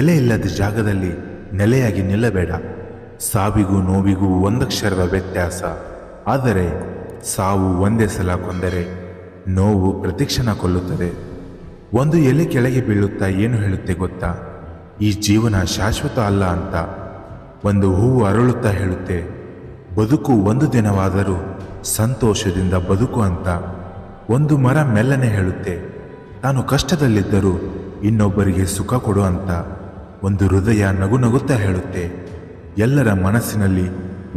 ಎಲೆ ಇಲ್ಲದ ಜಾಗದಲ್ಲಿ ನೆಲೆಯಾಗಿ ನಿಲ್ಲಬೇಡ. ಸಾವಿಗೂ ನೋವಿಗೂ ಒಂದಕ್ಷರದ ವ್ಯತ್ಯಾಸ. ಆದರೆ ಸಾವು ಒಂದೇ ಸಲ ಕೊಂದರೆ ನೋವು ಪ್ರತಿಕ್ಷಣ ಕೊಲ್ಲುತ್ತದೆ. ಒಂದು ಎಲೆ ಕೆಳಗೆ ಬೀಳುತ್ತಾ ಏನು ಹೇಳುತ್ತೆ ಗೊತ್ತಾ? ಈ ಜೀವನ ಶಾಶ್ವತ ಅಲ್ಲ ಅಂತ. ಒಂದು ಹೂವು ಅರಳುತ್ತಾ ಹೇಳುತ್ತೆ, ಬದುಕು ಒಂದು ದಿನವಾದರೂ ಸಂತೋಷದಿಂದ ಬದುಕು ಅಂತ. ಒಂದು ಮರ ಮೆಲ್ಲನೆ ಹೇಳುತ್ತೆ, ತಾನು ಕಷ್ಟದಲ್ಲಿದ್ದರೂ ಇನ್ನೊಬ್ಬರಿಗೆ ಸುಖ ಕೊಡು ಅಂತ. ಒಂದು ಹೃದಯ ನಗು ನಗುತ್ತಾ ಹೇಳುತ್ತೆ, ಎಲ್ಲರ ಮನಸ್ಸಿನಲ್ಲಿ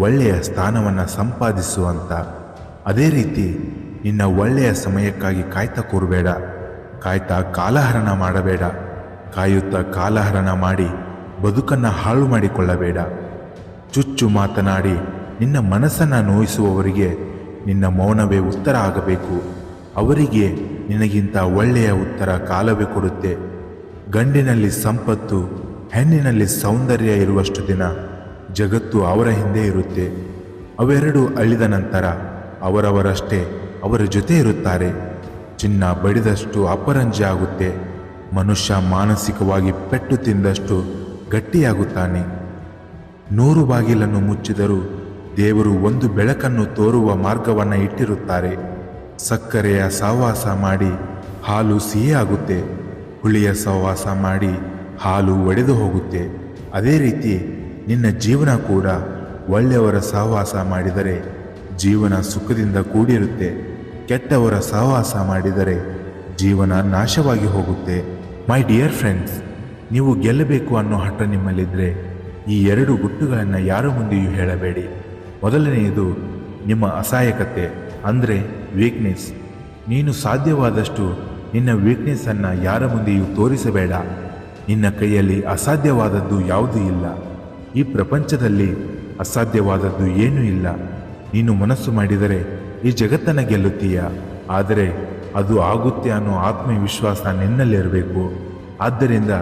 ಒಳ್ಳೆಯ ಸ್ಥಾನವನ್ನು ಸಂಪಾದಿಸು ಅಂತ. ಅದೇ ರೀತಿ ನಿನ್ನ ಒಳ್ಳೆಯ ಸಮಯಕ್ಕಾಗಿ ಕಾಯ್ತಾ ಕೂರಬೇಡ. ಕಾಯ್ತಾ ಕಾಲಹರಣ ಮಾಡಬೇಡ. ಕಾಯುತ್ತಾ ಕಾಲಹರಣ ಮಾಡಿ ಬದುಕನ್ನು ಹಾಳು ಮಾಡಿಕೊಳ್ಳಬೇಡ. ಚುಚ್ಚು ಮಾತನಾಡಿ ನಿನ್ನ ಮನಸ್ಸನ್ನು ನೋಯಿಸುವವರಿಗೆ ನಿನ್ನ ಮೌನವೇ ಉತ್ತರ ಆಗಬೇಕು. ಅವರಿಗೆ ನಿನಗಿಂತ ಒಳ್ಳೆಯ ಉತ್ತರ ಕಾಲವೇ ಕೊಡುತ್ತೆ. ಗಂಡಿನಲ್ಲಿ ಸಂಪತ್ತು, ಹೆಣ್ಣಿನಲ್ಲಿ ಸೌಂದರ್ಯ ಇರುವಷ್ಟು ದಿನ ಜಗತ್ತು ಅವರ ಹಿಂದೆ ಇರುತ್ತೆ. ಅವೆರಡು ಅಳಿದ ನಂತರ ಅವರವರಷ್ಟೇ ಅವರ ಜೊತೆ ಇರುತ್ತಾರೆ. ಚಿನ್ನ ಬಡಿದಷ್ಟು ಅಪರಂಜಿ ಆಗುತ್ತೆ. ಮನುಷ್ಯ ಮಾನಸಿಕವಾಗಿ ಪೆಟ್ಟು ತಿಂದಷ್ಟು ಗಟ್ಟಿಯಾಗುತ್ತಾನೆ. 100 ಬಾಗಿಲನ್ನು ಮುಚ್ಚಿದರೂ ದೇವರು ಒಂದು ಬೆಳಕನ್ನು ತೋರುವ ಮಾರ್ಗವನ್ನು ಇಟ್ಟಿರುತ್ತಾರೆ. ಸಕ್ಕರೆಯ ಸಹವಾಸ ಮಾಡಿ ಹಾಲು ಸಿಹಿಯಾಗುತ್ತೆ. ಹುಳಿಯ ಸಹವಾಸ ಮಾಡಿ ಹಾಲು ಒಡೆದು ಹೋಗುತ್ತೆ. ಅದೇ ರೀತಿ ನಿನ್ನ ಜೀವನ ಕೂಡ ಒಳ್ಳೆಯವರ ಸಹವಾಸ ಮಾಡಿದರೆ ಜೀವನ ಸುಖದಿಂದ ಕೂಡಿರುತ್ತೆ. ಕೆಟ್ಟವರ ಸಹವಾಸ ಮಾಡಿದರೆ ಜೀವನ ನಾಶವಾಗಿ ಹೋಗುತ್ತೆ. ಮೈ ಡಿಯರ್ ಫ್ರೆಂಡ್ಸ್, ನೀವು ಗೆಲ್ಲಬೇಕು ಅನ್ನೋ ಹಠ ನಿಮ್ಮಲ್ಲಿದ್ದರೆ ಈ 2 ಗುಟ್ಟುಗಳನ್ನು ಯಾರ ಮುಂದೆಯೂ ಹೇಳಬೇಡಿ. ಮೊದಲನೆಯದು ನಿಮ್ಮ ಅಸಹಾಯಕತೆ, ಅಂದರೆ ವೀಕ್ನೆಸ್. ನೀನು ಸಾಧ್ಯವಾದಷ್ಟು ನಿನ್ನ ವೀಕ್ನೆಸ್ಸನ್ನು ಯಾರ ಮುಂದೆಯೂ ತೋರಿಸಬೇಡ. ನಿನ್ನ ಕೈಯಲ್ಲಿ ಅಸಾಧ್ಯವಾದದ್ದು ಯಾವುದೂ ಇಲ್ಲ. ಈ ಪ್ರಪಂಚದಲ್ಲಿ ಅಸಾಧ್ಯವಾದದ್ದು ಏನೂ ಇಲ್ಲ. ನೀನು ಮನಸ್ಸು ಮಾಡಿದರೆ ಈ ಜಗತ್ತನ್ನು ಗೆಲ್ಲುತ್ತೀಯ. ಆದರೆ ಅದು ಆಗುತ್ತೆ ಅನ್ನೋ ಆತ್ಮವಿಶ್ವಾಸ ನಿನ್ನಲ್ಲಿರಬೇಕು. ಆದ್ದರಿಂದ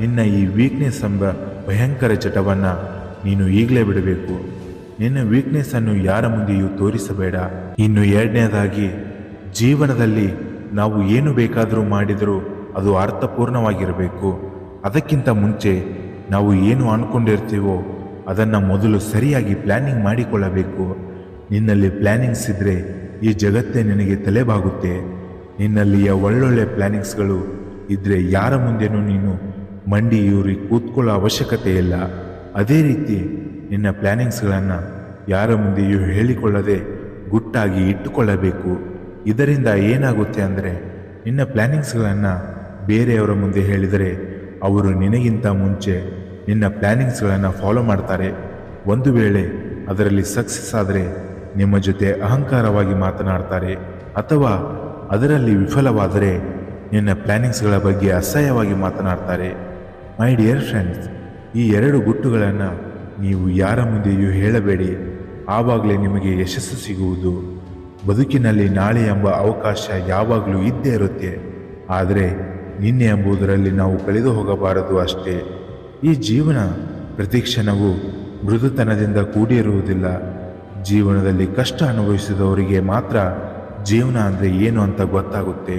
ನಿನ್ನ ಈ ವೀಕ್ನೆಸ್ ಎಂಬ ಭಯಂಕರ ಚಟವನ್ನು ನೀನು ಈಗಲೇ ಬಿಡಬೇಕು. ನಿನ್ನ ವೀಕ್ನೆಸ್ಸನ್ನು ಯಾರ ಮುಂದೆಯೂ ತೋರಿಸಬೇಡ. ಇನ್ನು 2ನೇದಾಗಿ, ಜೀವನದಲ್ಲಿ ನಾವು ಏನು ಬೇಕಾದರೂ ಮಾಡಿದರೂ ಅದು ಅರ್ಥಪೂರ್ಣವಾಗಿರಬೇಕು. ಅದಕ್ಕಿಂತ ಮುಂಚೆ ನಾವು ಏನು ಅಂದ್ಕೊಂಡಿರ್ತೀವೋ ಅದನ್ನು ಮೊದಲು ಸರಿಯಾಗಿ ಪ್ಲ್ಯಾನಿಂಗ್ ಮಾಡಿಕೊಳ್ಳಬೇಕು. ನಿನ್ನಲ್ಲಿ ಪ್ಲ್ಯಾನಿಂಗ್ಸ್ ಇದ್ದರೆ ಈ ಜಗತ್ತೇ ನಿನಗೆ ತಲೆಬಾಗುತ್ತೆ. ನಿನ್ನಲ್ಲಿಯ ಒಳ್ಳೊಳ್ಳೆ ಪ್ಲ್ಯಾನಿಂಗ್ಸ್ಗಳು ಇದ್ದರೆ ಯಾರ ಮುಂದೆನೂ ನೀನು ಮಂಡಿಯೂರಿ ಕೂತ್ಕೊಳ್ಳೋ ಅವಶ್ಯಕತೆ ಇಲ್ಲ. ಅದೇ ರೀತಿ ನಿನ್ನ ಪ್ಲ್ಯಾನಿಂಗ್ಸ್ಗಳನ್ನು ಯಾರ ಮುಂದೆಯೂ ಹೇಳಿಕೊಳ್ಳದೆ ಗುಟ್ಟಾಗಿ ಇಟ್ಟುಕೊಳ್ಳಬೇಕು. ಇದರಿಂದ ಏನಾಗುತ್ತೆ ಅಂದರೆ, ನಿನ್ನ ಪ್ಲ್ಯಾನಿಂಗ್ಸ್ಗಳನ್ನು ಬೇರೆಯವರ ಮುಂದೆ ಹೇಳಿದರೆ ಅವರು ನಿನಗಿಂತ ಮುಂಚೆ ನಿನ್ನ ಪ್ಲ್ಯಾನಿಂಗ್ಸ್ಗಳನ್ನು ಫಾಲೋ ಮಾಡ್ತಾರೆ. ಒಂದು ವೇಳೆ ಅದರಲ್ಲಿ ಸಕ್ಸಸ್ ಆದರೆ ನಿಮ್ಮ ಜೊತೆ ಅಹಂಕಾರವಾಗಿ ಮಾತನಾಡ್ತಾರೆ, ಅಥವಾ ಅದರಲ್ಲಿ ವಿಫಲವಾದರೆ ನಿನ್ನ ಪ್ಲ್ಯಾನಿಂಗ್ಸ್ಗಳ ಬಗ್ಗೆ ಅಸಹ್ಯವಾಗಿ ಮಾತನಾಡ್ತಾರೆ. ಮೈ ಡಿಯರ್ ಫ್ರೆಂಡ್ಸ್, ಈ 2 ಗುಟ್ಟುಗಳನ್ನು ನೀವು ಯಾರ ಮುಂದೆಯೂ ಹೇಳಬೇಡಿ. ಆವಾಗಲೇ ನಿಮಗೆ ಯಶಸ್ಸು ಸಿಗುವುದು. ಬದುಕಿನಲ್ಲಿ ನಾಳೆ ಎಂಬ ಅವಕಾಶ ಯಾವಾಗಲೂ ಇದ್ದೇ ಇರುತ್ತೆ. ಆದರೆ ನಿನ್ನೆ ಎಂಬುದರಲ್ಲಿ ನಾವು ಕಳೆದು ಹೋಗಬಾರದು ಅಷ್ಟೇ. ಈ ಜೀವನ ಪ್ರತಿಕ್ಷಣವೂ ಮೃದುತನದಿಂದ ಕೂಡಿರುವುದಿಲ್ಲ. ಜೀವನದಲ್ಲಿ ಕಷ್ಟ ಅನುಭವಿಸಿದವರಿಗೆ ಮಾತ್ರ ಜೀವನ ಅಂದರೆ ಏನು ಅಂತ ಗೊತ್ತಾಗುತ್ತೆ.